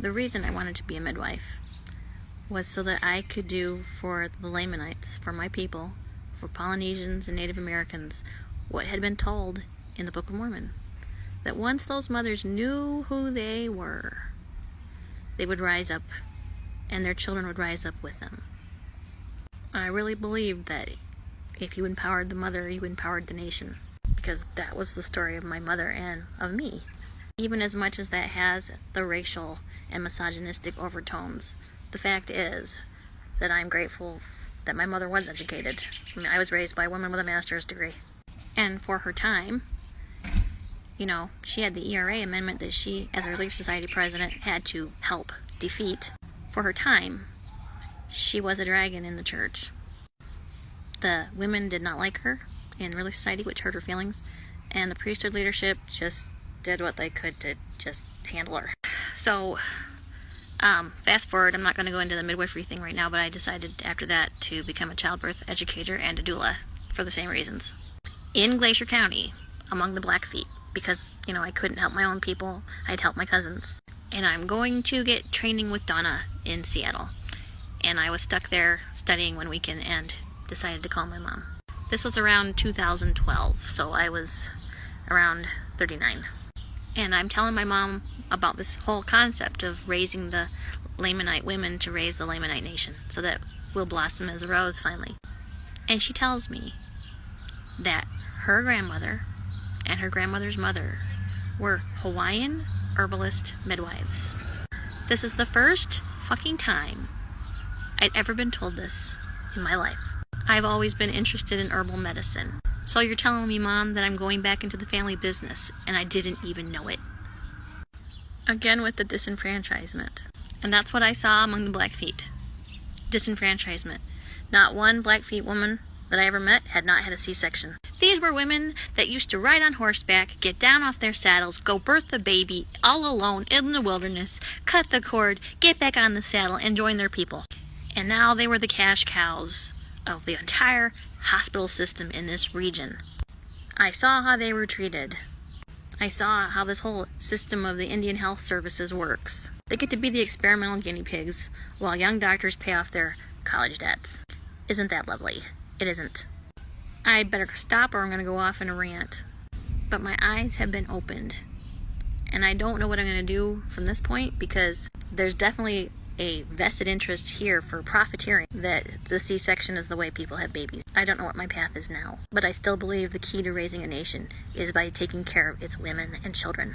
The reason I wanted to be a midwife was so that I could do for the Lamanites, for my people, for Polynesians and Native Americans, what had been told in the Book of Mormon. That once those mothers knew who they were, they would rise up, and their children would rise up with them. I really believed that if you empowered the mother, you empowered the nation, because that was the story of my mother and of me. Even as much as that has the racial and misogynistic overtones, the fact is that I'm grateful that my mother was educated. I mean, I was raised by a woman with a master's degree. And for her time, you know, she had the ERA amendment that she, as a Relief Society president, had to help defeat. For her time, she was a dragon in the church. The women did not like her in Relief Society, which hurt her feelings, and the priesthood leadership just did what they could to just handle her. So, fast forward, I'm not going to go into the midwifery thing right now, but I decided after that to become a childbirth educator and a doula for the same reasons. In Glacier County, among the Blackfeet, because, you know, I couldn't help my own people, I had helped my cousins. And I'm going to get training with Donna in Seattle. And I was stuck there studying one weekend and decided to call my mom. This was around 2012, so I was around 39. And I'm telling my mom about this whole concept of raising the Lamanite women to raise the Lamanite nation so that we'll blossom as a rose finally. And she tells me that her grandmother and her grandmother's mother were Hawaiian herbalist midwives. This is the first fucking time I'd ever been told this in my life. I've always been interested in herbal medicine. So you're telling me, Mom, that I'm going back into the family business, and I didn't even know it. Again with the disenfranchisement. And that's what I saw among the Blackfeet. Disenfranchisement. Not one Blackfeet woman that I ever met had not had a C-section. These were women that used to ride on horseback, get down off their saddles, go birth the baby all alone in the wilderness, cut the cord, get back on the saddle, and join their people. And now they were the cash cows of the entire hospital system in this region. I saw how they were treated. I saw how this whole system of the Indian Health Services works. They get to be the experimental guinea pigs while young doctors pay off their college debts. Isn't that lovely? It isn't. I'd better stop or I'm going to go off in a rant. But my eyes have been opened. And I don't know what I'm going to do from this point, because there's definitely a vested interest here for profiteering that the C-section is the way people have babies. I don't know what my path is now, but I still believe the key to raising a nation is by taking care of its women and children.